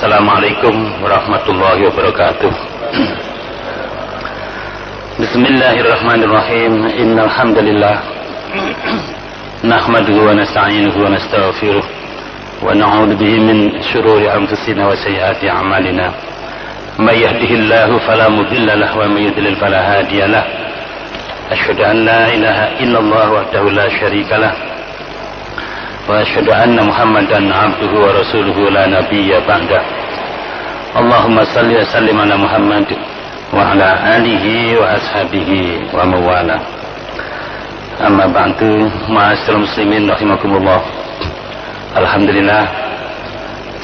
Assalamualaikum warahmatullahi wabarakatuh. Bismillahirrahmanirrahim. Innal hamdalillah nahmaduhu wa nasta'inuhu wa nastaghfiruh wa na'udzu bihi min shururi anfusina wa sayyiati a'malina. May yahdihillahu fala mudilla lahu wa may yudlil fala hadiya lahu. Asyhadu an la ilaha illallah wahdahu la syarika lah wa asyhadu anna Muhammadan abduhu wa rasuluhu la nabiyya ba'da. Allahumma salli wa sallim ala Muhammad wa ala alihi wa ashabihi wa mawala. Amma ba'du, ma'asyiral muslimin rahimakumullah. Alhamdulillah,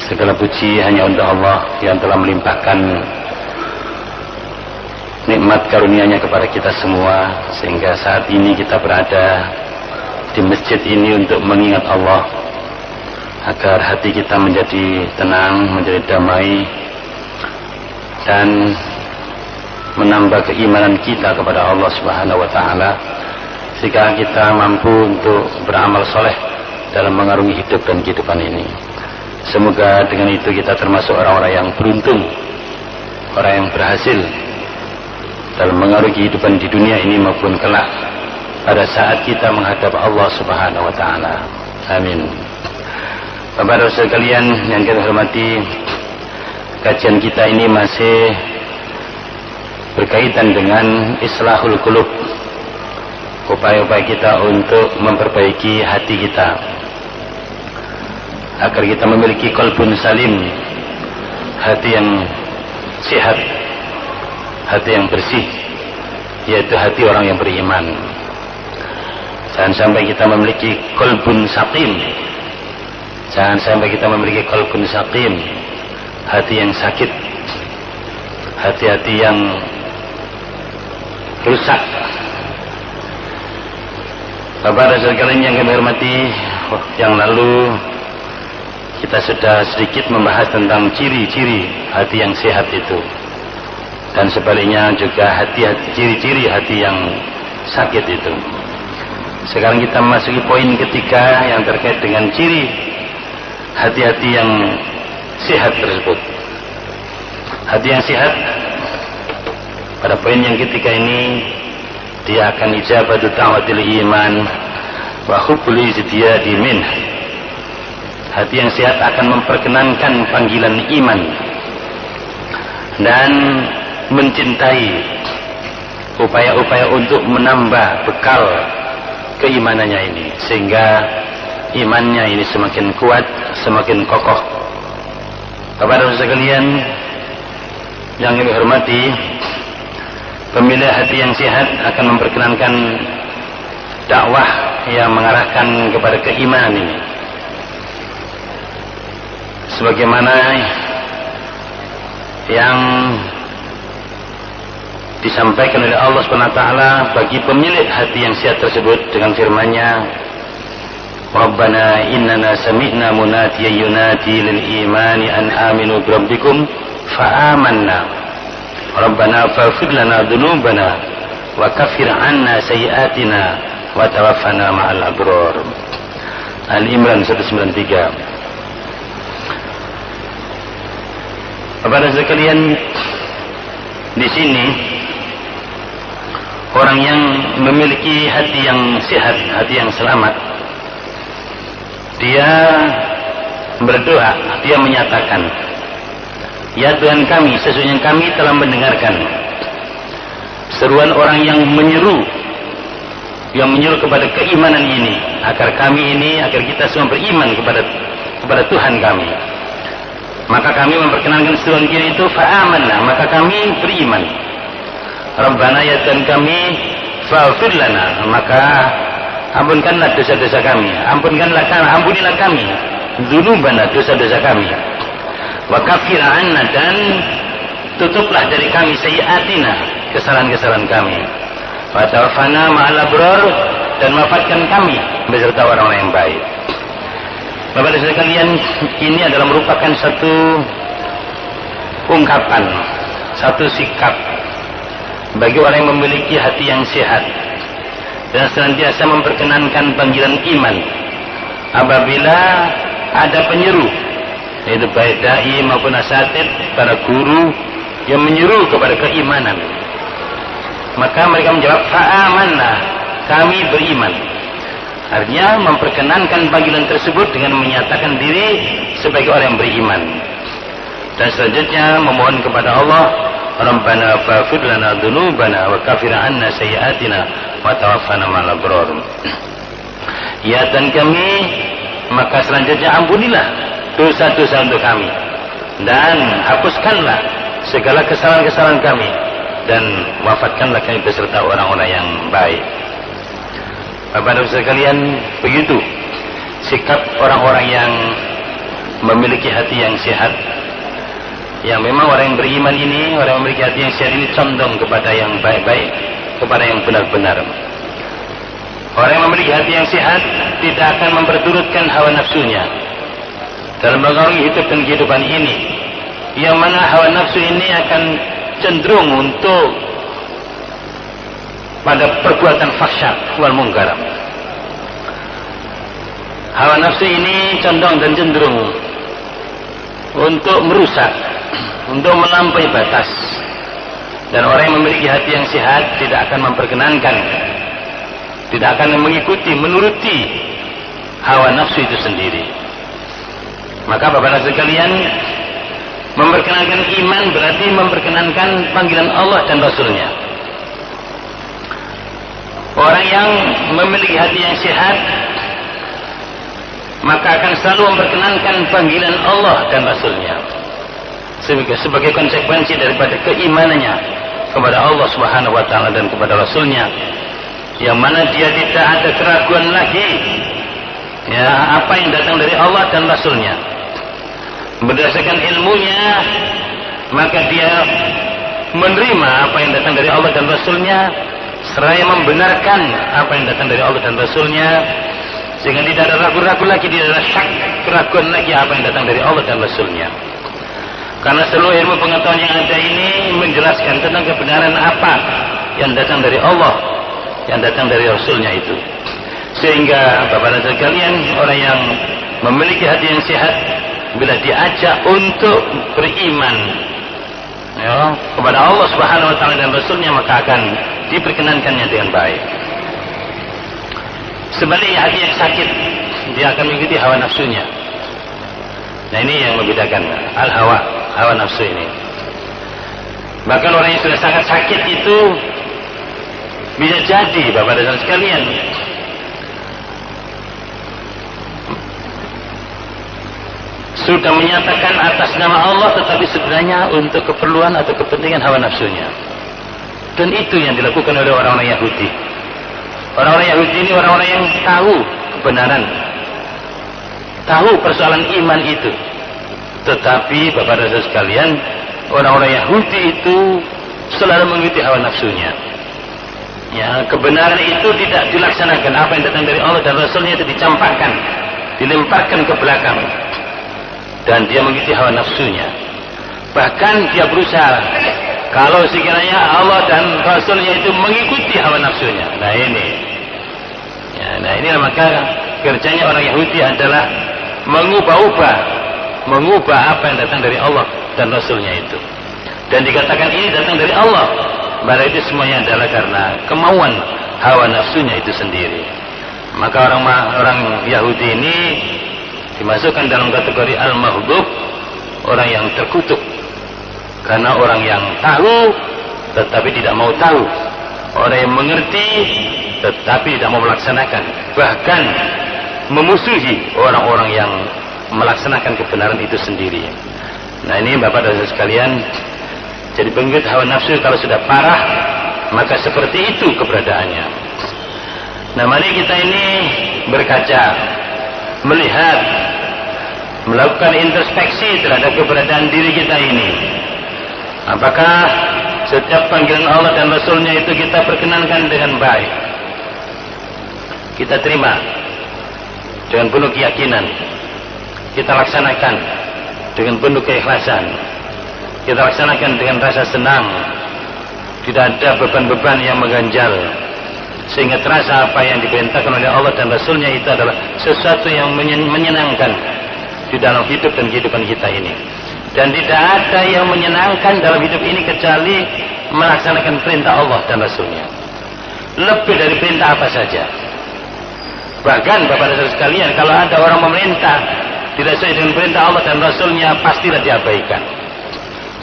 segala puji hanya untuk Allah yang telah melimpahkan nikmat karunia-Nya kepada kita semua, sehingga saat ini kita berada di masjid ini untuk mengingat Allah, agar hati kita menjadi tenang, menjadi damai, dan menambah keimanan kita kepada Allah Subhanahu wa Ta'ala, sehingga kita mampu untuk beramal soleh dalam mengarungi hidup dan kehidupan ini. Semoga dengan itu kita termasuk orang-orang yang beruntung, orang yang berhasil dalam mengarungi kehidupan di dunia ini maupun kelak pada saat kita menghadap Allah Subhanahu wa Ta'ala. Amin. Bapak-bapak sekalian yang kita hormati, kajian kita ini masih berkaitan dengan islahul qulub, upaya-upaya kita untuk memperbaiki hati kita agar kita memiliki qalbun salim, hati yang sehat, hati yang bersih, yaitu hati orang yang beriman. Jangan sampai kita memiliki qalbun saqim, jangan sampai kita memiliki qalbun saqim, hati yang sakit, hati-hati yang rusak. Bapak dan sekalian yang kami hormati, yang lalu kita sudah sedikit membahas tentang ciri-ciri hati yang sehat itu, dan sebaliknya juga ciri-ciri hati yang sakit itu. Sekarang kita memasuki poin ketiga yang terkait dengan ciri hati-hati yang sehat tersebut. Hati yang sehat pada poin yang ketiga ini, dia akan ijabatu da'watil iman wa hubbul izdiyadi min. Hati yang sehat akan memperkenankan panggilan iman dan mencintai upaya-upaya untuk menambah bekal keimanannya ini, sehingga imannya ini semakin kuat, semakin kokoh. Bapak-bapak sekalian yang kami hormati, pemilik hati yang sehat akan memperkenankan dakwah yang mengarahkan kepada keimanan ini, sebagaimana yang disampaikan oleh Allah SWT bagi pemilik hati yang sehat tersebut dengan firman-Nya, Rabbana innana sami'na munadiyan yunadi lil imani an aminu birabbikum fa amanna Rabbana faghfir lana dzunubana wa kaffir 'anna sayyi'atina wa tawaffana ma'al abrar. Al-Imran 193. Bapak dan sekalian, di sini orang yang memiliki hati yang sehat, hati yang selamat, dia berdoa, dia menyatakan, ya Tuhan kami, sesungguhnya kami telah mendengarkan seruan orang yang menyeru kepada keimanan ini, agar kita semua beriman kepada Tuhan kami. Maka kami memperkenankan seruan itu, fa'amanna, maka kami beriman. Rabbana, ya Tuhan kami, faghfir lana, maka ampunkanlah dosa-dosa kami, ampunilah kami dzunubana, dosa-dosa kami, wa kaffir 'anna, dan tutuplah dari kami sayyi'atina, kesalahan-kesalahan kami, wa tawaffana ma'al abrar, dan wafatkan kami beserta orang-orang yang baik. Bapak dan sekalian, ini adalah merupakan satu ungkapan, satu sikap bagi orang yang memiliki hati yang sehat dan senantiasa memperkenankan panggilan iman apabila ada penyeru Itu baik dai maupun asatid, para guru yang menyuruh kepada keimanan. Maka mereka menjawab, fa'amanna, kami beriman. Artinya memperkenankan panggilan tersebut dengan menyatakan diri sebagai orang yang beriman. Dan selanjutnya memohon kepada Allah, Rabbana faghfir lana dzunubana wa kaffir 'anna sayyi'atina wa tawaffana ma'al abrar. Ya Tuhan kami, maka selanjutnya ampunilah dosa-dosa untuk kami dan hapuskanlah segala kesalahan-kesalahan kami dan wafatkanlah kami beserta orang-orang yang baik. Bapak dan sekalian, begitu sikap orang-orang yang memiliki hati yang sehat. Yang memang orang yang beriman ini, orang yang memiliki hati yang sehat ini condong kepada yang baik-baik, kepada yang benar-benar. Orang yang memiliki hati yang sehat tidak akan memperturutkan hawa nafsunya dalam mengarungi hidup dan kehidupan ini, yang mana hawa nafsu ini akan cenderung untuk pada perbuatan fahsya wal munkar. Hawa nafsu ini condong dan cenderung untuk merusak, untuk melampaui batas. Dan orang yang memiliki hati yang sehat tidak akan memperkenankan, tidak akan mengikuti, menuruti hawa nafsu itu sendiri. Maka Bapak dan sekalian, memperkenankan iman berarti memperkenankan panggilan Allah dan Rasulnya. Orang yang memiliki hati yang sehat maka akan selalu memperkenankan panggilan Allah dan Rasulnya sebagai konsekuensi daripada keimanannya kepada Allah Subhanahu wa ta'ala dan kepada Rasulnya, yang mana dia tidak ada keraguan lagi ya apa yang datang dari Allah dan Rasulnya. Berdasarkan ilmunya maka dia menerima apa yang datang dari Allah dan Rasulnya, seraya membenarkan apa yang datang dari Allah dan Rasulnya, sehingga tidak ada ragu-ragu lagi, tidak ada syak, keraguan lagi apa yang datang dari Allah dan Rasulnya. Karena seluruh ilmu pengetahuan yang ada ini menjelaskan tentang kebenaran apa yang datang dari Allah, yang datang dari Rasulnya itu. Sehingga Bapak dan sekalian, orang yang memiliki hati yang sehat, bila diajak untuk beriman ya, kepada Allah Subhanahu wa ta'ala dan Rasulnya, maka akan diperkenankannya dengan baik. Sebaliknya hati yang sakit, dia akan mengikuti hawa nafsunya. Nah ini yang membedakan hawa nafsu ini. Bahkan orang yang sudah sangat sakit itu bisa jadi Bapak dan sekalian sudah menyatakan atas nama Allah, tetapi sebenarnya untuk keperluan atau kepentingan hawa nafsunya. Dan itu yang dilakukan oleh orang-orang Yahudi. Orang-orang Yahudi ini orang-orang yang tahu kebenaran, tahu persoalan iman itu, tetapi Bapak dan sekalian, orang-orang Yahudi itu selalu mengikuti hawa nafsunya. Ya, kebenaran itu tidak dilaksanakan, apa yang datang dari Allah dan Rasulnya itu dicampakkan, dilemparkan ke belakang, dan dia mengikuti hawa nafsunya. Bahkan dia berusaha kalau sekiranya Allah dan Rasulnya itu mengikuti hawa nafsunya. Nah ini ya, nah ini maka kerjanya orang Yahudi adalah mengubah apa yang datang dari Allah dan Rasulnya itu, dan dikatakan ini datang dari Allah, padahal itu semuanya adalah karena kemauan hawa nafsunya itu sendiri. Maka orang Yahudi ini dimasukkan dalam kategori al-maghdub, orang yang terkutuk, karena orang yang tahu tetapi tidak mau tahu, orang yang mengerti tetapi tidak mau melaksanakan, bahkan memusuhi orang-orang yang melaksanakan kebenaran itu sendiri. Nah ini Bapak dan sekalian, jadi pengikut hawa nafsu kalau sudah parah, maka seperti itu keberadaannya. Nah mari kita ini berkaca, melihat, melakukan introspeksi terhadap keberadaan diri kita ini. Apakah setiap panggilan Allah dan Rasulnya itu kita perkenankan dengan baik, kita terima dengan penuh keyakinan, kita laksanakan dengan penuh keikhlasan, kita laksanakan dengan rasa senang, tidak ada beban-beban yang mengganjal, sehingga terasa apa yang diperintahkan oleh Allah dan Rasulnya itu adalah sesuatu yang menyenangkan, di dalam hidup dan kehidupan kita ini. Dan tidak ada yang menyenangkan dalam hidup ini kecuali melaksanakan perintah Allah dan Rasulnya. Lebih dari perintah apa saja. Bahkan Bapak dan Saudara sekalian, kalau ada orang memerintah tidak sesuai dengan perintah Allah dan Rasulnya, pastilah diabaikan.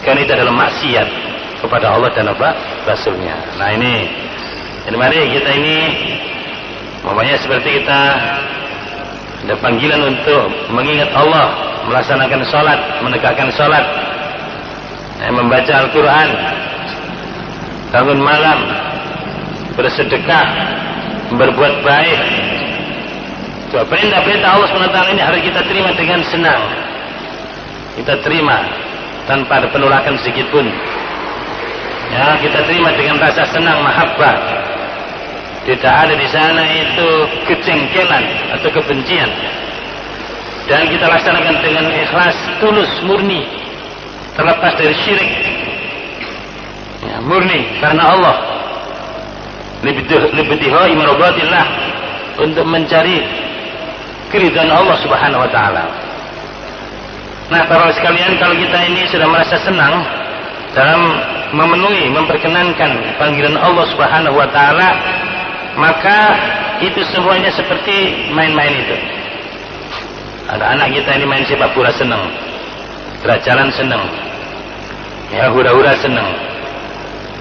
Karena itu adalah maksiat kepada Allah dan Rasulnya. Nah ini mari kita ini, umpamanya seperti kita ada panggilan untuk mengingat Allah, melaksanakan sholat, menegakkan sholat, membaca Al-Quran, bangun malam, bersedekah, berbuat baik. Coba perintah-perintah Allah SWT ini harus kita terima dengan senang. Kita terima tanpa ada penolakan sedikit pun. Ya, kita terima dengan rasa senang, mahabbah. Tidak ada di sana itu kejengkelan atau kebencian. Dan kita laksanakan dengan ikhlas, tulus, murni, terlepas dari syirik. Ya, murni karena Allah. Libtihai maradatillah, untuk mencari keridhaan Allah Subhanahu wa taala. Nah, para sekalian, kalau kita ini sudah merasa senang dalam memenuhi, memperkenankan panggilan Allah Subhanahu wa taala, maka itu semuanya seperti main-main itu. Ada anak kita ini main sepak bola senang, jalan senang, ya hura-hura senang,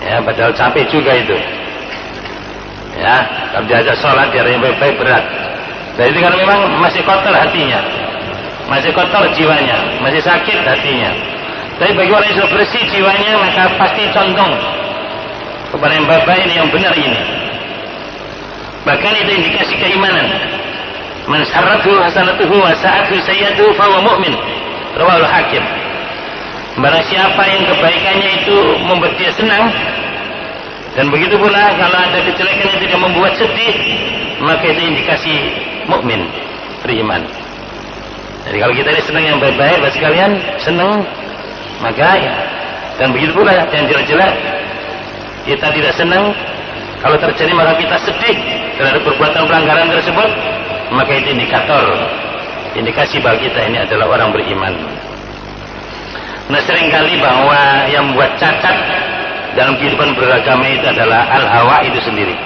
ya padahal capek juga itu. Ya, kalau diajak sholat dia yang baik-baik berat. Dan itu karena memang masih kotor hatinya, masih kotor jiwanya, masih sakit hatinya. Tapi bagi orang yang sudah bersih jiwanya, maka pasti condong kepada yang baik-baik ini, yang benar ini. Bahkan itu indikasi keimanan. Man sarrathu hasanatuhu wa sa'athu sayyi'atuhu fa huwa mu'min. Rawahul Hakim. Barang siapa yang kebaikannya itu membuat dia senang, dan begitu pula kalau ada kejelekan yang tidak membuat sedih, maka itu indikasi mukmin, beriman. Jadi kalau kita ini senang yang baik-baik, bagi sekalian senang, maka ya. Dan begitu pula yang jelek-jelek kita tidak senang, kalau terjadi maka kita sedih terhadap perbuatan pelanggaran tersebut, maka itu indikasi bahwa kita ini adalah orang beriman. Nah, seringkali bahwa yang membuat cacat dalam kehidupan beragama itu adalah al-hawa itu sendiri.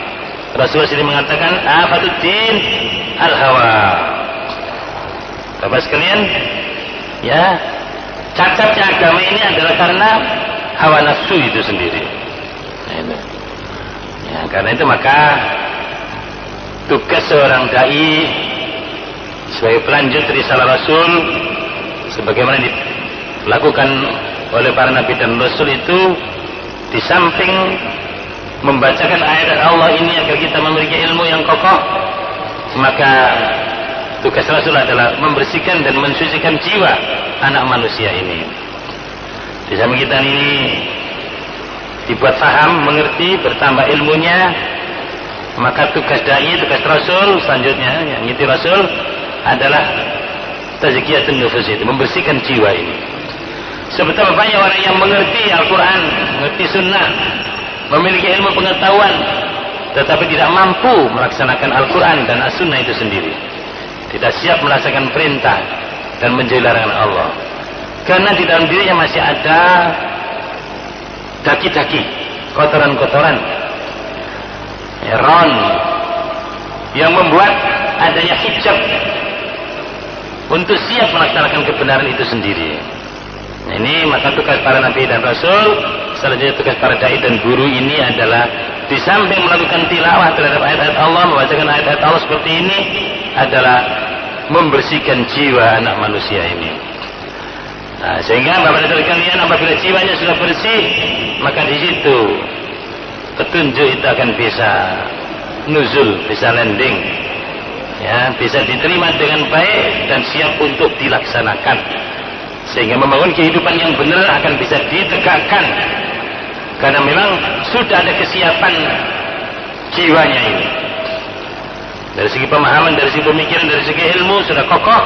Rasulullah sendiri mengatakan, afatuddin al-hawa. Bapak sekalian, ya, cacatnya agama ini adalah karena hawa nafsu itu sendiri. Ya, karena itu maka tugas seorang dai sebagai pelanjut risalah Rasul, sebagaimana dilakukan oleh para nabi dan rasul itu, di samping membacakan ayat Allah ini agar kita memiliki ilmu yang kokoh, maka tugas Rasul adalah membersihkan dan mensucikan jiwa anak manusia ini. Di samping kita ini dibuat faham, mengerti, bertambah ilmunya, maka tugas dai, tugas Rasul selanjutnya yang ngiti Rasul adalah tazkiyatun nufus, itu membersihkan jiwa ini. Sebetulnya banyak orang yang mengerti Al-Quran, mengerti Sunnah, memiliki ilmu pengetahuan, tetapi tidak mampu melaksanakan Al-Quran dan As-Sunnah itu sendiri. Tidak siap melaksanakan perintah dan menjauhi larangan Allah, karena di dalam dirinya masih ada daki-daki, kotoran-kotoran, ron, yang membuat adanya hijab untuk siap melaksanakan kebenaran itu sendiri. Nah, ini maka tugas para nabi dan rasul, selanjutnya tugas para dai dan guru ini adalah di samping melakukan tilawah terhadap ayat-ayat Allah, membacakan ayat-ayat Allah seperti ini, adalah membersihkan jiwa anak manusia ini. Nah, sehingga Bapak dan kalian, apabila jiwanya sudah bersih, maka di situ petunjuk itu akan bisa nuzul, bisa landing, ya, bisa diterima dengan baik dan siap untuk dilaksanakan, sehingga membangun kehidupan yang benar akan bisa ditegakkan, karena memang sudah ada kesiapan jiwanya ini. Dari segi pemahaman, dari segi pemikiran, dari segi ilmu sudah kokoh,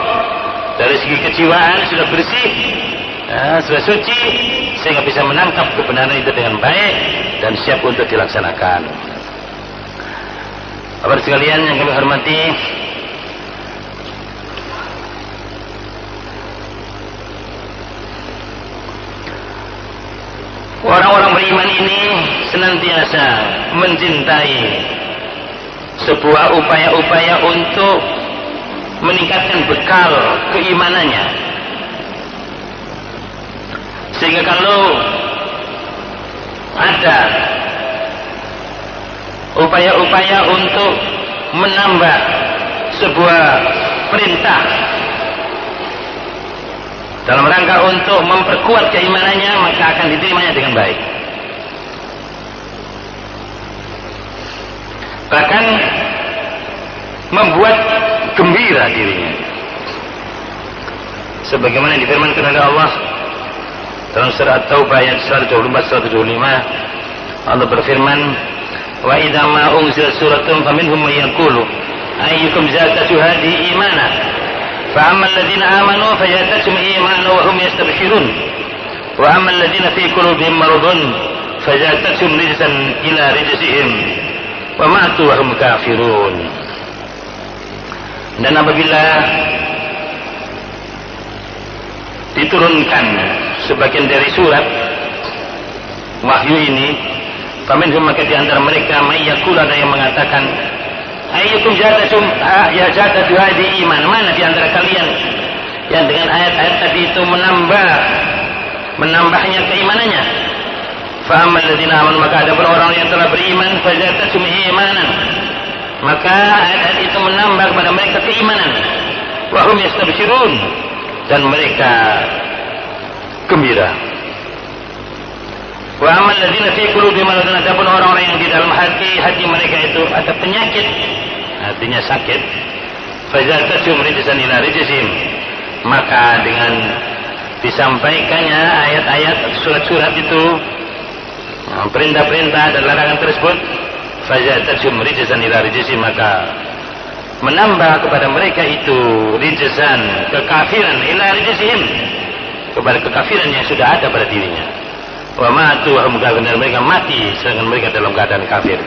dari segi kejiwaan sudah bersih, ya, sudah suci, sehingga bisa menangkap kebenaran itu dengan baik dan siap untuk dilaksanakan. Bapak sekalian yang kami hormati, Orang-orang beriman ini senantiasa mencintai sebuah upaya-upaya untuk meningkatkan bekal keimanannya, sehingga kalau ada upaya-upaya untuk menambah sebuah perintah dalam rangka untuk memperkuat keimanannya, maka akan diterimanya dengan baik. Bahkan membuat gembira dirinya, sebagaimana difirmankan oleh Allah dalam surah At-Taubah ayat 124-125. Allah berfirman, wa idza ma unzilat suratun faminhum may yaqulu ayyukum zadatu hadhihi imana fa ammal ladzina amanu fayatatuhum imanan wa hum yastabshirun wa ammal ladzina fi qulubihim maradun fazadatuhum rijsan ila rijsihim wa matu wa hum kafirun. Dan apabila diturunkan sebagian dari surat wahyu ini, faminhum, maka di antara mereka may yaqulu, ada yang mengatakan ayyukum zadatu hadhihi iman, mana di antara kalian yang dengan ayat-ayat tadi itu menambahnya keimanannya. Fa ammal ladzina amanu, maka ada orang yang telah beriman, fazadatuhum imanan, maka ayat-ayat itu menambah kepada mereka keimanan, wa hum yastabshirun, dan mereka gembira. Wa ammal ladzina fi qulubihim maradun, adapun orang-orang yang di dalam hati mereka itu ada penyakit, artinya sakit, fazadatuhum rijsan ila rijsihim, maka dengan disampaikannya ayat-ayat surat-surat itu, perintah-perintah dan larangan tersebut, fazadatuhum rijsan ila rijsihim, maka menambah kepada mereka itu rijsan, kekafiran, ila rijsihim, kepada kekafiran yang sudah ada pada dirinya. Wa matu wa hum kafirun, dan mereka mati sedangkan mereka dalam keadaan kafir.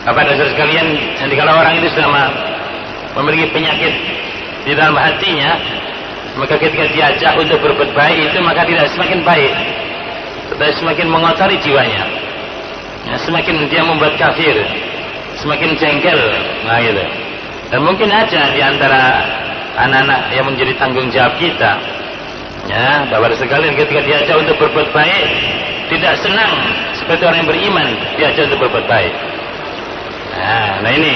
Apa dasar sekalian, jadi kalau orang itu selama memiliki penyakit di dalam hatinya, maka ketika diajak untuk berbuat baik itu, maka tidak semakin baik, tetapi semakin mengotori jiwanya, ya, semakin dia membuat kafir, semakin jengkel. Nah gitu. Dan mungkin aja di antara anak-anak yang menjadi tanggung jawab kita, ya, bapak sekalian, ketika diajak untuk berbuat baik tidak senang seperti orang yang beriman diajak untuk berbuat baik. Nah ini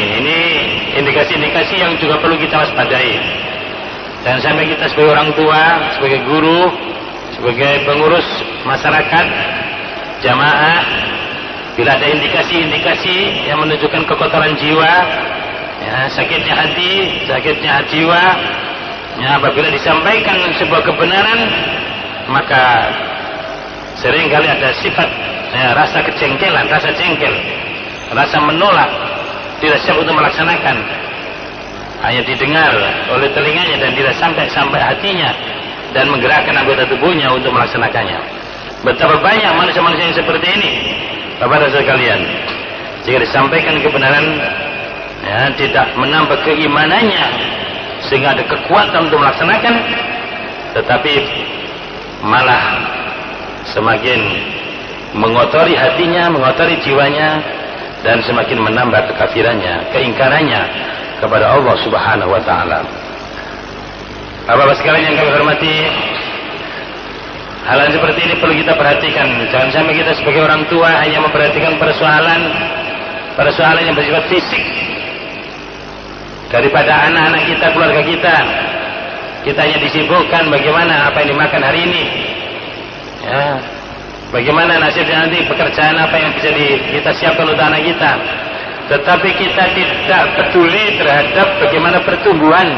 indikasi-indikasi yang juga perlu kita waspadai. Dan sampai kita sebagai orang tua, sebagai guru, sebagai pengurus masyarakat, jamaah, bila ada indikasi-indikasi yang menunjukkan kekotoran jiwa, ya, sakitnya hati, sakitnya jiwa, ya, apabila disampaikan sebuah kebenaran, maka seringkali ada sifat, ya, rasa kejengkelan, rasa jengkel, rasa menolak, tidak siap untuk melaksanakan. Hanya didengar oleh telinganya dan tidak sampai hatinya dan menggerakkan anggota tubuhnya untuk melaksanakannya. Betapa banyak manusia-manusia yang seperti ini, Bapak dan saudara sekalian. Jika disampaikan kebenaran, ya, tidak menambah keimanannya sehingga ada kekuatan untuk melaksanakan, tetapi malah semakin mengotori hatinya, mengotori jiwanya, dan semakin menambah kekafirannya, keingkarannya kepada Allah Subhanahu wa taala. Bapak-bapak sekalian yang kami hormati, hal seperti ini perlu kita perhatikan. Jangan sampai kita sebagai orang tua hanya memperhatikan persoalan yang bersifat fisik daripada anak-anak kita, keluarga kita. Kita hanya disibukkan bagaimana apa yang dimakan hari ini, ya, bagaimana nasibnya nanti, pekerjaan apa yang bisa kita siapkan untuk anak kita. Tetapi kita tidak peduli terhadap bagaimana pertumbuhan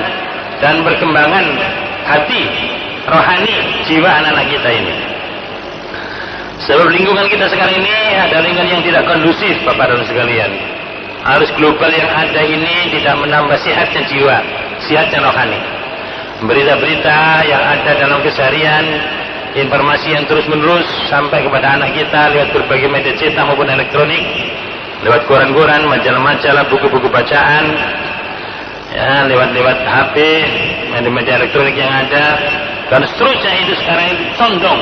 dan perkembangan hati, rohani, jiwa anak-anak kita ini. Sebab lingkungan kita sekarang ini ada lingkungan yang tidak kondusif, Bapak dan sekalian. Arus global yang ada ini tidak menambah sehatnya jiwa, sehatnya rohani. Berita-berita yang ada dalam keseharian, informasi yang terus-menerus sampai kepada anak kita lewat berbagai media cetak maupun elektronik, lewat koran-koran, majalah-majalah, buku-buku bacaan, ya, lewat HP, media elektronik yang ada, dan seterusnya, itu sekarang ini condong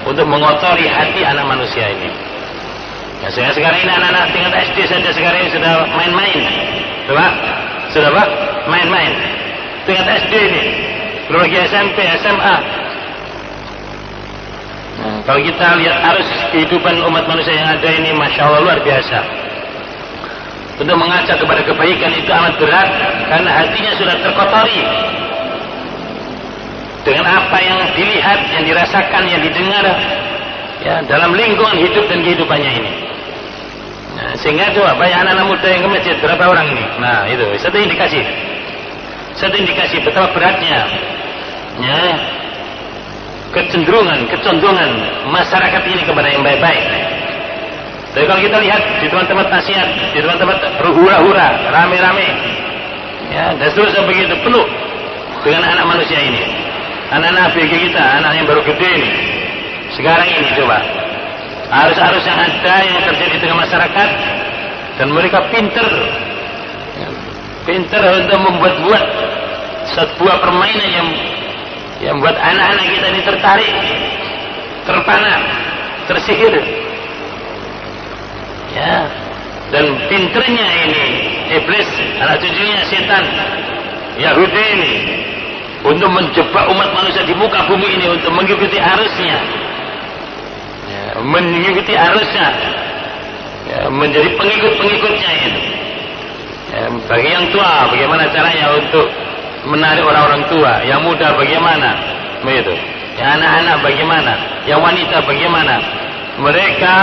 untuk mengotori hati anak manusia ini. Ya, sekarang ini anak-anak tingkat SD saja sekarang ini sudah main-main, sudah Pak, main-main tingkat SD ini, belum lagi SMP, SMA. Kalau kita lihat arus kehidupan umat manusia yang ada ini, masya Allah luar biasa. Untuk mengajak kepada kebaikan itu amat berat, karena hatinya sudah terkotori dengan apa yang dilihat, yang dirasakan, yang didengar, ya, dalam lingkungan hidup dan kehidupannya ini. Nah, sehingga coba banyak anak-anak muda yang ke masjid, berapa orang ini? Nah, itu satu indikasi betapa beratnya, ya, kecondongan masyarakat ini kepada yang baik-baik. Tapi kalau kita lihat di tempat-tempat nasihat, di tempat-tempat hura-hura, rame-rame, ya, dan seterusnya begitu penuh dengan anak manusia ini, anak-anak ABG kita, anak yang baru gede ini. Sekarang ini coba arus-arus yang ada yang terjadi di tengah masyarakat, dan mereka pinter untuk membuat sebuah permainan yang membuat anak-anak kita ini tertarik, terpana, tersihir, ya. Dan pinternya ini iblis, anak cucunya setan Yahudi ini, untuk menjebak umat manusia di muka bumi ini untuk mengikuti arusnya, ya, ya, menjadi pengikut-pengikutnya itu. Ya, bagi yang tua, bagaimana caranya untuk menarik orang-orang tua, yang muda bagaimana, begitu. Yang anak-anak bagaimana, yang wanita bagaimana. Mereka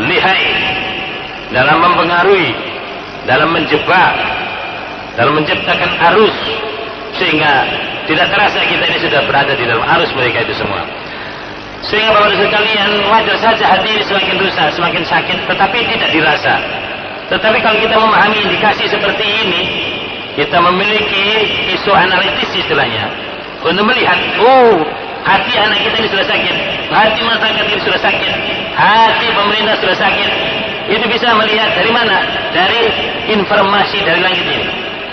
lihai dalam mempengaruhi, dalam menjebak, dalam menciptakan arus, sehingga tidak terasa kita ini sudah berada di dalam arus mereka itu semua. Sehingga Bapak Ibu sekalian, wajar saja hati ini semakin rusak, semakin sakit, tetapi tidak dirasa. Tetapi kalau kita memahami indikasi seperti ini, kita memiliki isu analitis istilahnya, untuk melihat, oh, hati anak kita ini sudah sakit, hati masyarakat ini sudah sakit, hati pemerintah sudah sakit. Itu bisa melihat dari mana? Dari informasi dari langit ini,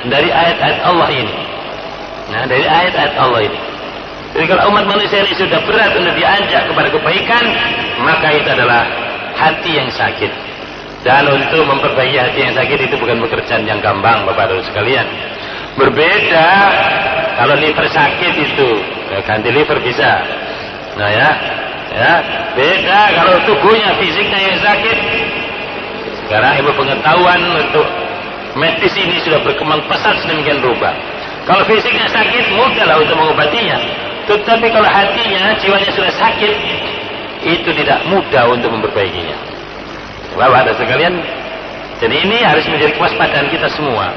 dari ayat-ayat Allah ini. Nah, dari ayat-ayat Allah ini. Jadi kalau umat manusia ini sudah berat untuk diajak kepada kebaikan, maka itu adalah hati yang sakit. Dan untuk memperbaiki hati yang sakit itu bukan pekerjaan yang gampang, Bapak-Ibu sekalian. Berbeda kalau liver sakit itu, ya, ganti liver bisa. Nah, ya, beda kalau tubuhnya, fisiknya yang sakit. Sekarang ilmu pengetahuan untuk medis ini sudah berkembang pesat sedemikian rupa. Kalau fisiknya sakit, mudahlah untuk mengobatinya. Tetapi kalau hatinya, jiwanya sudah sakit, itu tidak mudah untuk memperbaikinya. Bapak dan sekalian, jadi ini harus menjadi kewaspadaan kita semua.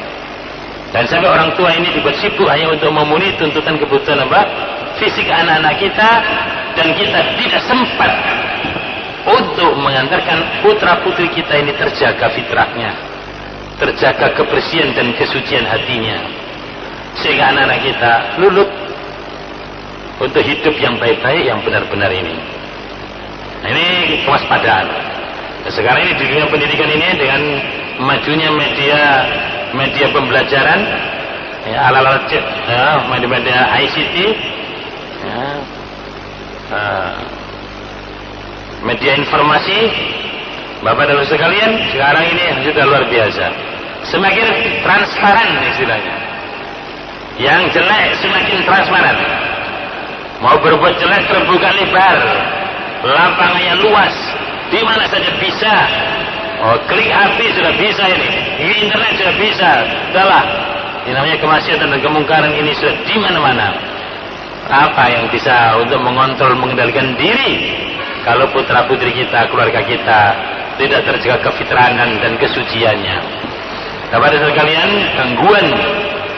Dan sampai orang tua ini dibuat sibuk hanya untuk memenuhi tuntutan kebutuhan apa? Fisik anak-anak kita, dan kita tidak sempat untuk mengantarkan putra-putri kita ini terjaga fitrahnya, terjaga kebersihan dan kesucian hatinya, sehingga anak-anak kita luluh untuk hidup yang baik-baik, yang benar-benar ini. Nah, ini kewaspadaan. Nah, sekarang ini di dunia pendidikan ini dengan majunya media pembelajaran, ya, ala-ala ya, media ICT, ya, media informasi, Bapak dan Ibu sekalian, sekarang ini sudah luar biasa. Semakin transparan istilahnya. Yang jelek semakin transparan. Mau berbuat jelek terbuka lebar, lapangannya luas, di mana saja bisa. Oh, klik HP sudah bisa ini, internet sudah bisa. Sudahlah, ini namanya kemaksiatan dan kemungkaran ini sudah di mana-mana. Apa yang bisa untuk mengontrol, mengendalikan diri kalau putra-putri kita, keluarga kita tidak terjaga kefitrahan dan kesuciannya? Kepada sekalian, gangguan,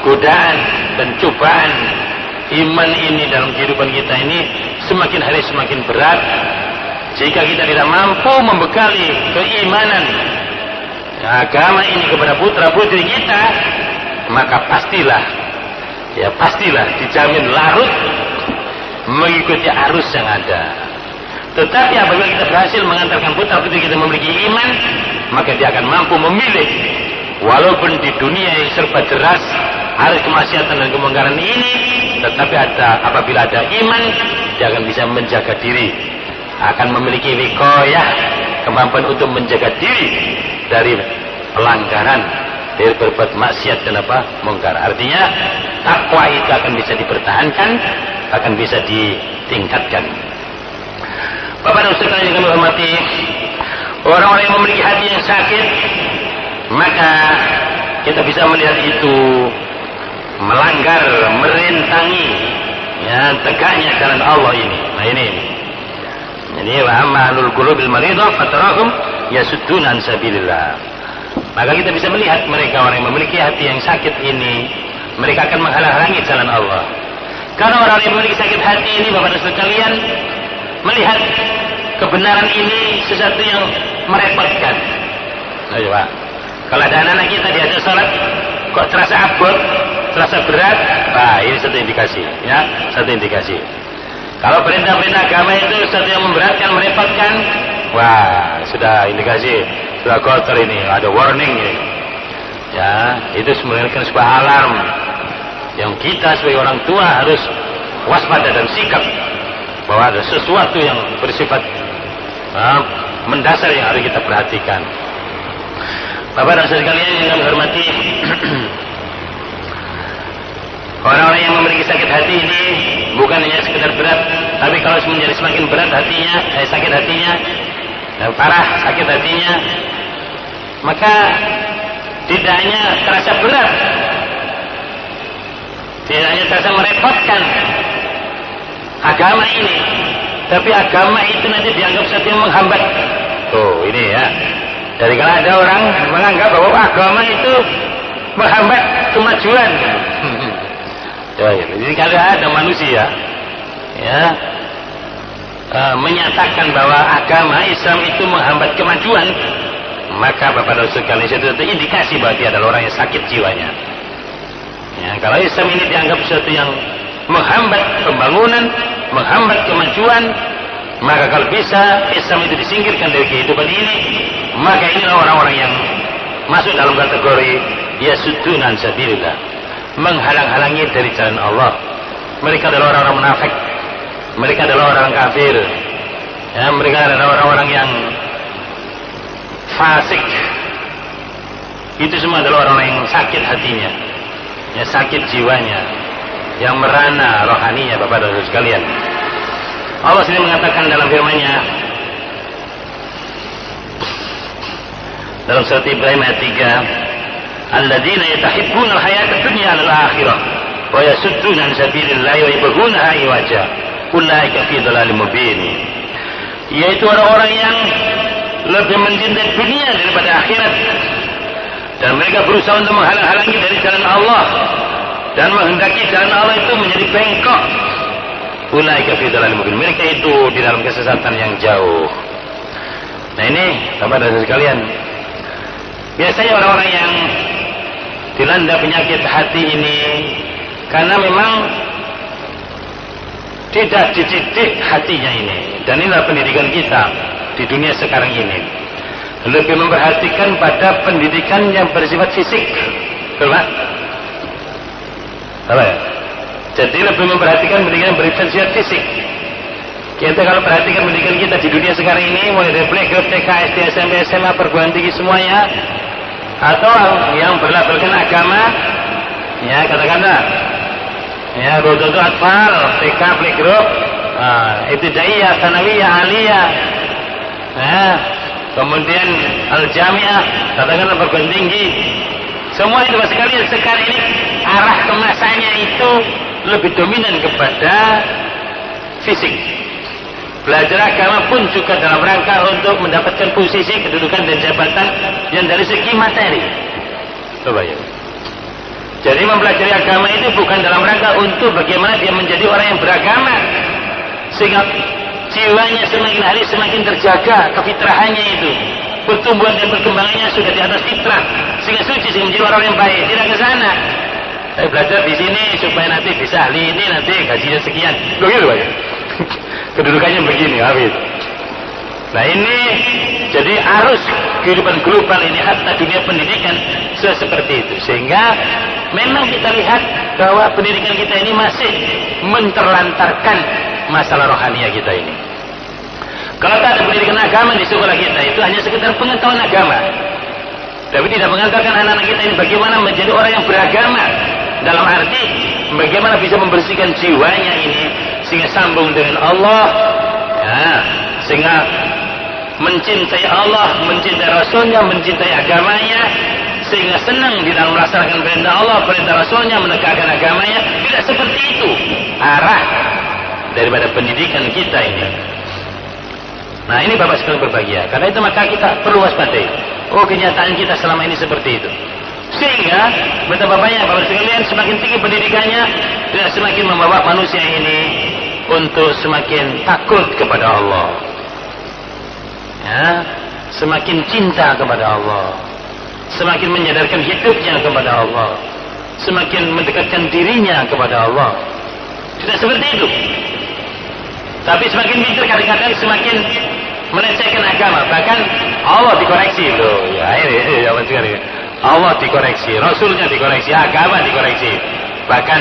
godaan dan cobaan iman ini dalam kehidupan kita ini semakin hari semakin berat. Jika kita tidak mampu membekali keimanan agama ini kepada putra-putri kita, maka pastilah dijamin larut mengikuti arus yang ada. Tetapi apabila kita berhasil mengantarkan putra-putri kita memiliki iman, maka dia akan mampu memilih, walaupun di dunia yang serba deras, arus kemaksiatan dan kemungkaran ini, tetapi apabila ada iman, dia akan bisa menjaga diri akan memiliki wiqayah, kemampuan untuk menjaga diri dari pelanggaran, dari berbuat maksiat dan mungkar. Artinya takwa itu akan bisa dipertahankan, akan bisa ditingkatkan. Bapak dan saudara yang kami hormati, orang-orang yang memiliki hati yang sakit, maka kita bisa melihat itu melanggar, merintangi ya tegaknya jalan Allah ini. Nah ini. Jadi wa amalul qulubil maridah fatarahum yasudduna an sabilillah. Maka kita bisa melihat mereka orang yang memiliki hati yang sakit ini, mereka akan menghalang-halangi jalan Allah. Karena orang yang memiliki sakit hati ini, Bapak dan sekalian, melihat kebenaran ini sesuatu yang merepotkan. Ayo Pak, kalau ada anak-anak kita diajak sholat kok terasa abot, terasa berat, nah ini satu indikasi, ya, satu indikasi. Kalau perintah-perintah agama itu sesuatu yang memberatkan, merepotkan, wah sudah indikasi, sudah kotor ini, ada warning ini. Ya, itu sebenarnya sebuah alarm yang kita sebagai orang tua harus waspada dan sikap bahwa ada sesuatu yang bersifat mendasar yang harus kita perhatikan. Bapak dan saudara sekalian yang kami hormati, orang-orang yang memiliki sakit hati ini bukan hanya sekedar berat, tapi kalau menjadi semakin berat hatinya, sakit hatinya, dan parah sakit hatinya, maka tidak hanya terasa berat, tidak hanya terasa merepotkan agama ini, tapi agama itu nanti dianggap sesuatu yang menghambat. Tuh ini ya. Jadi kalau ada orang menganggap bahwa agama itu menghambat kemajuan. Jadi kalau ada manusia ya menyatakan bahwa agama Islam itu menghambat kemajuan, maka Bapak dan sekalian itu indikasi bahwa dia adalah orang yang sakit jiwanya. Ya, kalau Islam ini dianggap sesuatu yang menghambat pembangunan, menghambat kemajuan, maka kalau bisa Islam itu disingkirkan dari kehidupan ini, maka inilah orang-orang yang masuk dalam kategori yasudduna an sabilillah, menghalang-halangi dari jalan Allah. Mereka adalah orang-orang munafik, mereka adalah orang kafir, ya, mereka adalah orang-orang yang fasik. Itu semua adalah orang-orang yang sakit hatinya, ya, sakit jiwanya, yang merana rohaninya. Bapak dan Ibu sekalian, Allah sendiri mengatakan dalam firman-Nya dalam surat Ibrahim ayat 3, alladzina yatahibbuna al-hayata ad-dunya 'ala al-akhirah wa yasudduna an sabilillahi wa yabghunaha iwaja ulaika fi dhalalin mubin. Yaitu orang-orang yang lebih mencintai dunia daripada akhirat, dan mereka berusaha untuk menghalang-halangi dari jalan Allah dan menghendaki jalan Allah itu menjadi bengkok. Ulaika fi dhalalin mubin. Mereka itu di dalam kesesatan yang jauh. Nah ini Bapak dan Ibu sekalian, biasanya orang-orang yang dilanda penyakit hati ini karena memang tidak dididik hatinya ini. Dan inilah pendidikan kita di dunia sekarang ini, lebih memperhatikan pada pendidikan yang bersifat fisik. Betul Pak? Apa ya? Jadi lebih memperhatikan pendidikan yang bersifat fisik. Kita kalau perhatikan pendidikan kita di dunia sekarang ini, mulai dari playgroup, TK, SD, SMP, SMA, perguruan tinggi semuanya, atau yang berlabelkan agama, ya katakanlah, ya Rodoto Atfal, TK, playgroup, Ibtidaiyah, Tsanawiyah, Aliyah, ya, kemudian Al-Jami'ah, katakanlah perguruan tinggi, semua itu sekalian sekarang ini arah kemasannya itu lebih dominan kepada fisik. Belajar agama pun juga dalam rangka untuk mendapatkan posisi, kedudukan dan jabatan yang dari segi materi. Coba ya. Jadi mempelajari agama itu bukan dalam rangka untuk bagaimana dia menjadi orang yang beragama, sehingga jiwanya semakin hari semakin terjaga, kefitrahannya itu, pertumbuhan dan perkembangannya sudah di atas fitrah, sehingga suci, sehingga menjadi orang yang baik. Tidak ke sana. Saya belajar di sini supaya nanti bisa ahli ini, nanti gajinya sekian. Begitu Pak ya. Kedudukannya begini, habis. Nah ini jadi arus kehidupan global ini, hatta dunia pendidikan seperti itu, sehingga memang kita lihat bahwa pendidikan kita ini masih menterlantarkan masalah rohania kita ini. Kalau tak ada pendidikan agama di sekolah kita, itu hanya sekedar pengetahuan agama, tapi tidak mengantarkan anak-anak kita ini bagaimana menjadi orang yang beragama, dalam arti bagaimana bisa membersihkan jiwanya ini sehingga sambung dengan Allah, ya, sehingga mencintai Allah, mencintai Rasulnya, mencintai agamanya, sehingga senang di dalam melaksanakan perintah Allah, perintah Rasulnya, menegakkan agamanya. Tidak seperti itu arah daripada pendidikan kita ini. Nah, ini Bapak sekalian berbahagia. Karena itu maka kita perlu waspadai. Oh, kenyataan kita selama ini seperti itu. Sehingga betapa banyak Bapak sekalian, semakin tinggi pendidikannya, tidak semakin membawa manusia ini untuk semakin takut kepada Allah, ya, semakin cinta kepada Allah, semakin menyadarkan hidupnya kepada Allah, semakin mendekatkan dirinya kepada Allah. Tidak seperti itu. Tapi semakin pintar kadang-kadang semakin melecehkan agama. Bahkan Allah dikoreksi loh. Ya ini zaman sekarang. Allah dikoreksi, Rasulnya dikoreksi, agama dikoreksi. Bahkan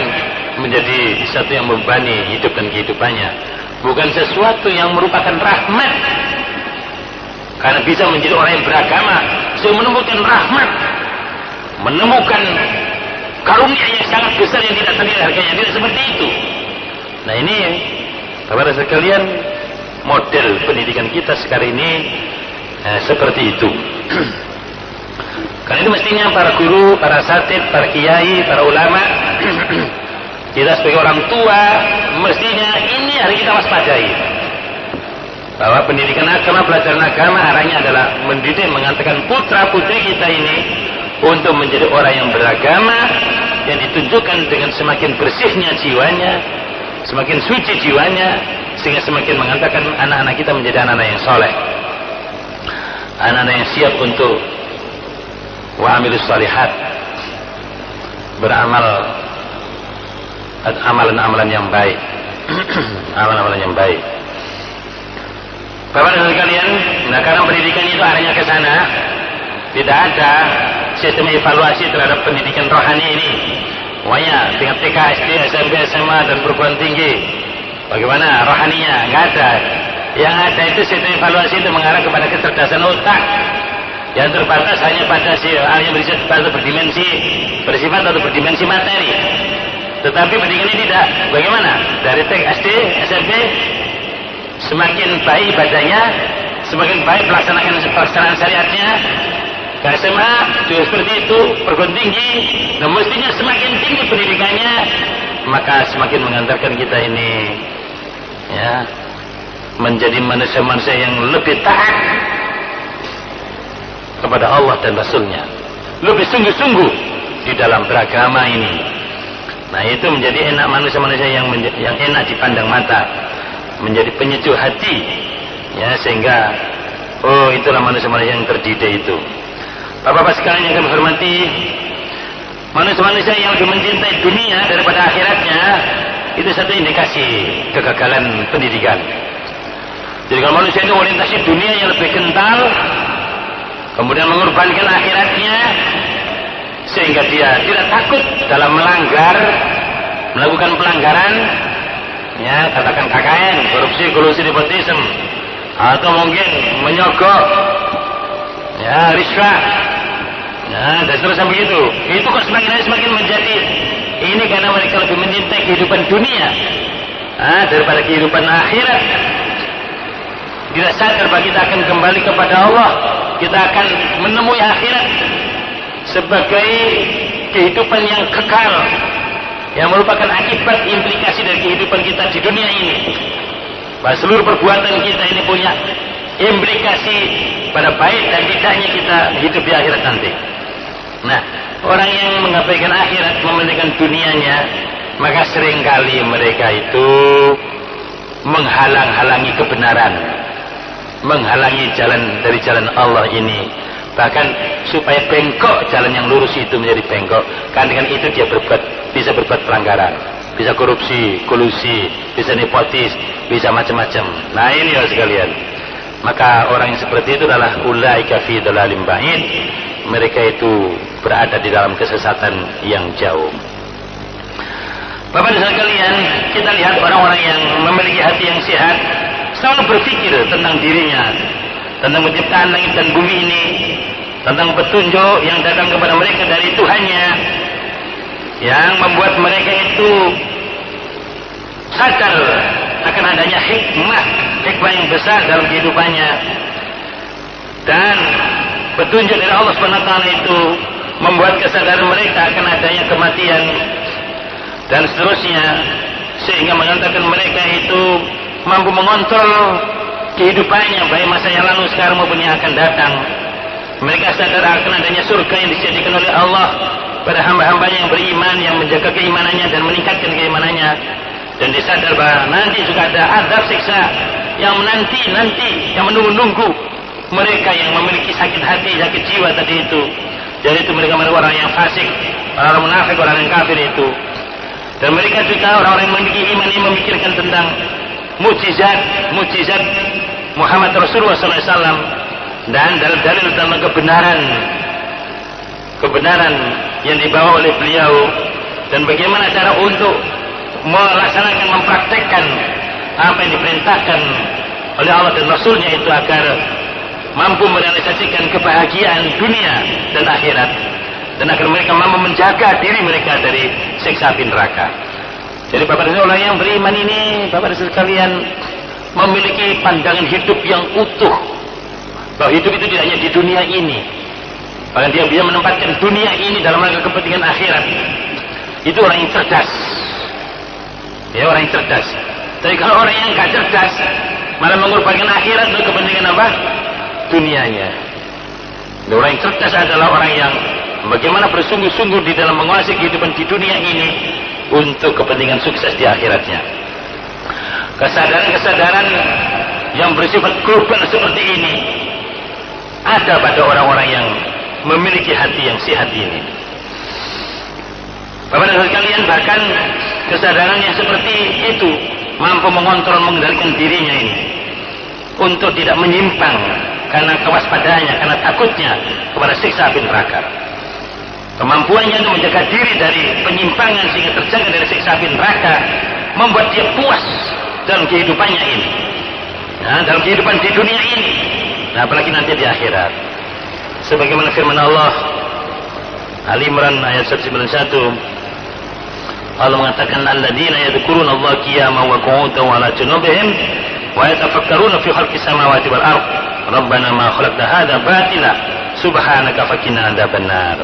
menjadi satu yang membebani hidup dan kehidupannya. Bukan sesuatu yang merupakan rahmat. Karena bisa menjadi orang yang beragama, bisa menemukan rahmat, menemukan karunia yang sangat besar yang tidak ternilai harganya. Tidak seperti itu. Nah ini kepada sekalian, model pendidikan kita sekarang ini seperti itu. Karena itu mestinya para guru, para satid, para kiai, para ulama, kita sebagai orang tua, mestinya ini harus kita waspadai. Bahwa pendidikan agama, pelajaran agama arahnya adalah mendidik, mengantarkan putra putri kita ini untuk menjadi orang yang beragama, yang ditunjukkan dengan semakin bersihnya jiwanya, semakin suci jiwanya, sehingga semakin mengantarkan anak-anak kita menjadi anak-anak yang soleh, anak-anak yang siap untuk wa'amilus salihat, beramal amalan-amalan yang baik. Amalan-amalan yang baik. Bapak dan sekalian, nah karena pendidikan itu arahnya ke sana, tidak ada sistem evaluasi terhadap pendidikan rohani ini. Wanya tingkat TK, SD, SMP, SMA dan perguruan tinggi, bagaimana rohaninya? Nggak ada. Yang ada itu sistem evaluasi itu mengarah kepada kecerdasan otak yang terbatas hanya pada hanya bersifat atau berdimensi materi. Tetapi pendidikan ini tidak. Bagaimana? Dari TK, SD, SMP, semakin baik ibadahnya, semakin baik pelaksanaan syariatnya. Ke SMA juga seperti itu, perguruan tinggi. Nah, mestinya semakin tinggi pendidikannya, maka semakin mengantarkan kita ini, ya, menjadi manusia-manusia yang lebih taat kepada Allah dan Rasulnya, lebih sungguh-sungguh di dalam beragama ini. Nah, itu menjadi enak manusia-manusia yang enak dipandang mata, menjadi penyejuk hati, ya, sehingga oh itulah manusia-manusia yang terdidik itu. Bapak-bapak sekalian yang kami hormati, manusia-manusia yang lebih mencintai dunia daripada akhiratnya, itu satu indikasi kegagalan pendidikan. Jadi kalau manusia itu orientasi dunia yang lebih kental, kemudian mengorbankan akhiratnya, sehingga dia tidak takut dalam melakukan pelanggaran, ya, katakan KKN, korupsi, kolusi, nepotisme, atau mungkin menyogok, ya, riswah, nah, dan seterusnya begitu. Itu kok semakin menjadi ini karena mereka lebih mencintai kehidupan dunia daripada kehidupan akhirat. Tidak sadar bahwa kita akan kembali kepada Allah, kita akan menemui akhirat sebagai kehidupan yang kekal, yang merupakan akibat implikasi dari kehidupan kita di dunia ini. Bahwa seluruh perbuatan kita ini punya implikasi pada baik dan tidaknya kita hidup di akhirat nanti. Nah, orang yang mengabaikan akhirat, mementingkan dunianya, maka seringkali mereka itu menghalang-halangi kebenaran, menghalangi jalan dari jalan Allah ini, bahkan supaya bengkok jalan yang lurus itu menjadi bengkok. Karena dengan itu dia bisa berbuat pelanggaran, bisa korupsi, kolusi, bisa nepotis, bisa macam-macam. Nah ini ya sekalian, maka orang yang seperti itu adalah ulaika fi dhalalim ba'id. Mereka itu berada di dalam kesesatan yang jauh. Bapak dan sekalian, kita lihat orang-orang yang memiliki hati yang sehat, selalu berpikir tentang dirinya, tentang penciptaan langit dan bumi ini, tentang petunjuk yang datang kepada mereka dari Tuhannya, yang membuat mereka itu sadar akan adanya hikmah yang besar dalam kehidupannya. Dan petunjuk dari Allah SWT itu membuat kesadaran mereka akan adanya kematian dan seterusnya, sehingga mengantarkan mereka itu mampu mengontrol kehidupannya baik masa yang lalu, sekarang maupun yang akan datang. Mereka sadar akan adanya surga yang disediakan oleh Allah pada hamba-hambanya yang beriman, yang menjaga keimanannya dan meningkatkan keimanannya. Dan disadar bahwa nanti juga ada azab siksa yang nanti yang menunggu mereka yang memiliki sakit hati, sakit jiwa tadi itu. Jadi itu mereka orang yang fasik, orang munafik, orang yang kafir itu. Dan mereka juga orang-orang yang memiliki iman yang memikirkan tentang mukjizat Muhammad Rasulullah SAW dan dalil-dalil tentang kebenaran yang dibawa oleh beliau, dan bagaimana cara untuk melaksanakan, mempraktekkan apa yang diperintahkan oleh Allah dan Rasulnya itu agar mampu merealisasikan kebahagiaan dunia dan akhirat, dan agar mereka mampu menjaga diri mereka dari siksa api neraka. Jadi Bapak dan orang yang beriman ini, Bapak dan sekalian, memiliki pandangan hidup yang utuh, bahwa hidup itu tidak hanya di dunia ini, bahkan dia bisa menempatkan dunia ini dalam rangka kepentingan akhirat. Itu orang yang cerdas, ya, orang yang cerdas. Tapi kalau orang yang gak cerdas malah mengorbankan akhirat untuk kepentingan apa? Dunianya. Dan orang yang cerdas adalah orang yang bagaimana bersungguh-sungguh di dalam menguasai kehidupan di dunia ini untuk kepentingan sukses di akhiratnya. Kesadaran-kesadaran yang bersifat global seperti ini ada pada orang-orang yang memiliki hati yang sehat ini. Bapak dan sekalian, bahkan kesadaran yang seperti itu mampu mengontrol, mengendalikan dirinya ini untuk tidak menyimpang karena kewaspadaannya, karena takutnya kepada siksa api neraka. Kemampuannya untuk menjaga diri dari penyimpangan sehingga terjaga dari siksa api neraka membuat dia puas dalam kehidupannya ini, nah, dalam kehidupan di dunia ini, nah, apalagi nanti di akhirat. Sebagaimana firman Allah Ali Imran ayat 191, Allah mengatakan alladzina yadhkuruna Allah qiyaman wa qu'udan wa 'ala junubihim wa yatafakkaruna fi khalqis samawati wal ard rabbana ma khalaqta hadza batila subhanaka faqina adzabannar.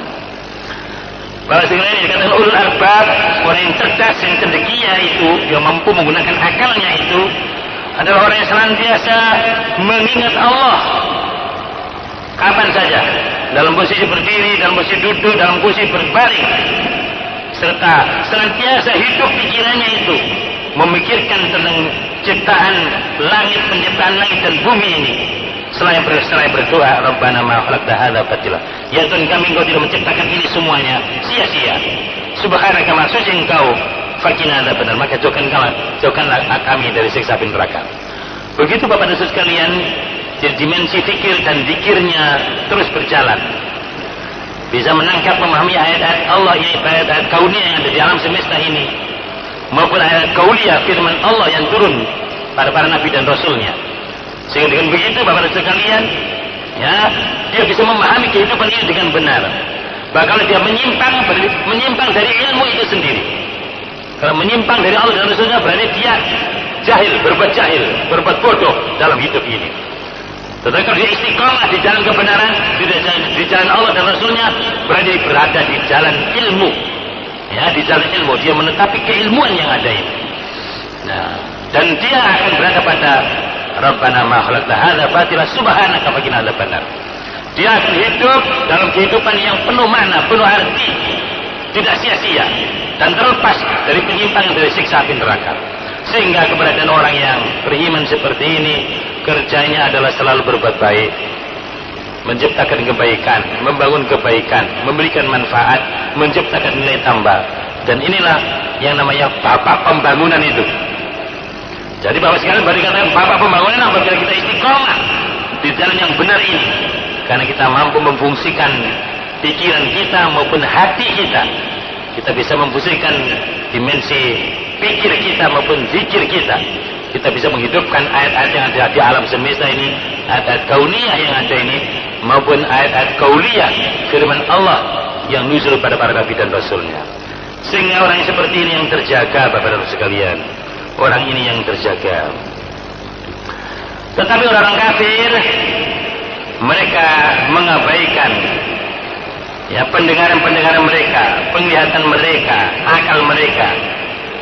Para sekalian dikatakan ulul albab, orang yang cerdas, yang cendekia itu, yang mampu menggunakan akalnya itu adalah orang yang senantiasa mengingat Allah kapan saja, dalam posisi berdiri, dalam posisi duduk, dalam posisi berbaring, serta senantiasa hidup pikirannya itu memikirkan tentang ciptaan langit, penciptaan langit dan bumi ini. Selain berdoa, Rabbana ma khalaqta hadza batila, ya Tuhan kami, Engkau tidak menciptakan ini semuanya sia-sia. Subhanaka, maha suci Engkau, faqina adzabannar, maka jauhkanlah kami dari siksa api neraka. Begitu Bapak dan Saudara sekalian, dimensi fikir dan zikirnya terus berjalan, bisa menangkap, memahami ayat-ayat Allah, ayat-ayat kauniyah yang ada di alam semesta ini, maupun ayat kauliyah firman Allah yang turun pada para nabi dan rasulnya. Sehingga dengan begitu Bapak dan sekalian, ya, dia bisa memahami kehidupan ini dengan benar. Bahkan kalau dia menyimpang dari ilmu itu sendiri, kalau menyimpang dari Allah dan Rasulnya, berarti dia berbuat bodoh dalam hidup ini. Tetapi kalau dia istiqomah di jalan kebenaran, di jalan Allah dan Rasulnya, berarti berada di jalan ilmu, ya, di jalan ilmu. Dia menetapi keilmuan yang ada ini. Nah, dan dia akan berada pada Rabbana ma khalaqta hadza batila subhanaka faqina adzabannar. Dia akan hidup dalam kehidupan yang penuh makna, penuh arti, tidak sia-sia dan terlepas dari penyimpangan dari siksa api neraka. Sehingga keberadaan orang yang beriman seperti ini, kerjanya adalah selalu berbuat baik, menciptakan kebaikan, membangun kebaikan, memberikan manfaat, menciptakan nilai tambah. Dan inilah yang namanya bapak pembangunan itu. Jadi Bapak sekalian, baru dikatakan bapak pembangunan apabila kita istiqomah di jalan yang benar ini, karena kita mampu memfungsikan pikiran kita maupun hati kita. Kita bisa memfungsikan dimensi pikir kita maupun zikir kita kita bisa menghidupkan ayat-ayat yang ada di alam semesta ini, ayat-ayat kauniyah yang ada ini, maupun ayat-ayat kauliyah firman Allah yang nuzul pada para nabi dan rasulnya. Sehingga orang seperti ini yang terjaga, Bapak-Bapak sekalian. Orang ini yang terjaga. Tetapi orang kafir, mereka mengabaikan ya pendengaran-pendengaran mereka, penglihatan mereka, akal mereka.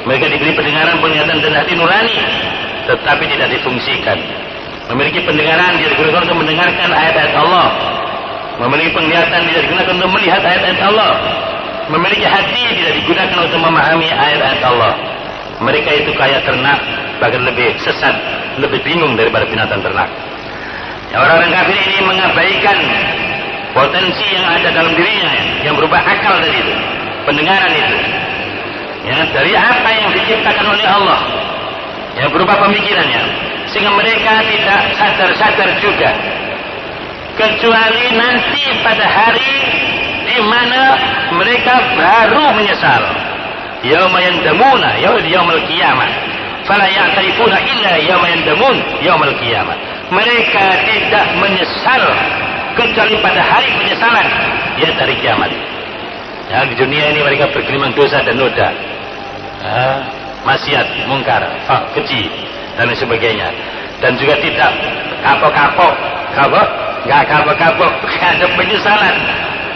Mereka diberi pendengaran, penglihatan dan hati nurani, tetapi tidak difungsikan. Memiliki pendengaran tidak digunakan untuk mendengarkan ayat-ayat Allah. Memiliki penglihatan tidak digunakan untuk melihat ayat-ayat Allah. Memiliki hati tidak digunakan untuk memahami ayat-ayat Allah. Mereka itu kayak ternak, bahkan lebih sesat, lebih bingung daripada binatang ternak. Ya, orang-orang kafir ini mengabaikan potensi yang ada dalam dirinya, yang berupa akal tadi itu, pendengaran itu. Ya, dari apa yang diciptakan oleh Allah, yang berupa pemikirannya, sehingga mereka tidak sadar-sadar juga, kecuali nanti pada hari di mana mereka baru menyesal. Yauma yandamuna yaumul qiyamah fala ya'tarifuna illa yauma yandamun yaumul qiyamah. Mereka tidak menyesal kecuali pada hari penyesalan, yaitu hari kiamat. Ya, di dunia ini mereka bergelimang dosa dan noda, maksiat, mungkar, keji dan lain sebagainya, dan juga tidak kapok-kapok, nggak kapok-kapok, ada penyesalan.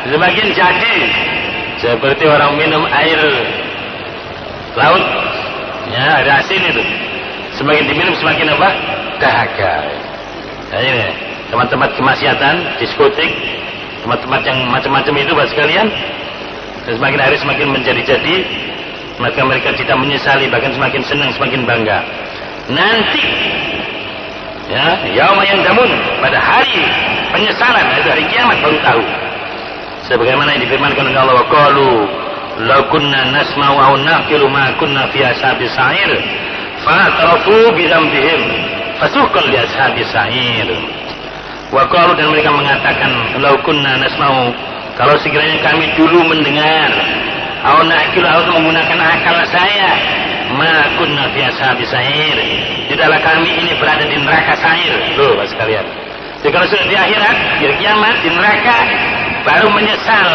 Sebagian jadi seperti orang minum air laut, ya ada asin itu. Semakin diminum semakin apa? Dahaga. Nah, ini teman-teman kemaksiatan, diskotik, tempat-tempat yang macam-macam itu Bapak sekalian. Dan semakin hari semakin menjadi-jadi, maka mereka tidak menyesali, bahkan semakin senang, semakin bangga. Nanti, ya, yauma yandamun, pada hari penyesalan, itu hari kiamat baru tahu. Sebagaimana yang difirmankan oleh Allah, wa qalu law kunna nasma'u aw naqilu ma kunna fi ashabis sa'ir fa'tarafu bi dzambihim fasuqal li ashabis sa'ir. Wa qalu, dan mereka mengatakan, law kunna nasma'u, kalau sekiranya kami dulu mendengar, aw naqilu, atau menggunakan akal saya, ma kunna fi ashabis sa'ir, tidaklah kami ini berada di neraka sa'ir. Loh Bapak sekalian, jadi kalau sudah di akhirat, di kiamat, di neraka, baru menyesal,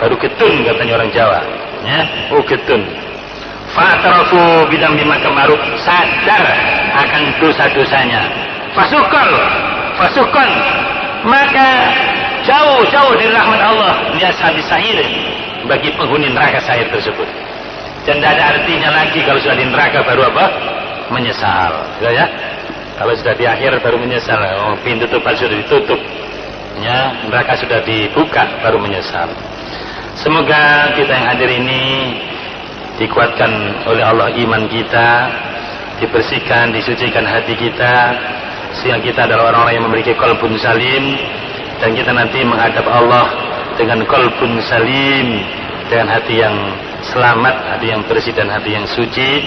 baru getun katanya orang Jawa, ya, getun. Fa'tarafu bidam bima kamaru, sadar akan dosa-dosanya. Fasukon, maka jauh dari rahmat Allah lihat habis sa'ir, bagi penghuni neraka sa'ir tersebut. Dan tidak ada artinya lagi kalau sudah di neraka baru apa? Menyesal, ya. Kalau sudah di akhir baru menyesal, pintu tobat sudah ditutup, ya, neraka sudah dibuka baru menyesal. Semoga kita yang hadir ini dikuatkan oleh Allah iman kita, dibersihkan, disucikan hati kita, sehingga kita adalah orang-orang yang memiliki qalbun salim, dan kita nanti menghadap Allah dengan qalbun salim, dengan hati yang selamat, hati yang bersih dan hati yang suci.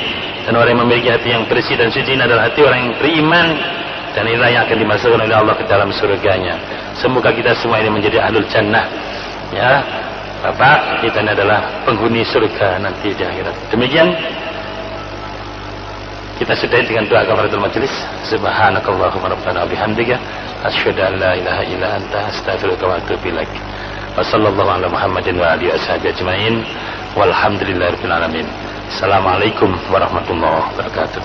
Dan orang yang memiliki hati yang bersih dan suci ini adalah hati orang yang beriman, dan inilah yang akan dimasukkan oleh Allah ke dalam surganya. Semoga kita semua ini menjadi ahlul jannah, ya Bapak, kita ini adalah penghuni surga nanti di akhirat. Demikian kita sudahi dengan doa kafaratul majelis. Subhanakallahumma rabbana bihamdika asyhadu an la ilaha illa anta astaghfiruka wa atubu ilaik. Wa sallallahu ala Muhammadin wa alihi washabihi ajmain. Walhamdulillahirabbil alamin. Assalamualaikum warahmatullahi wabarakatuh.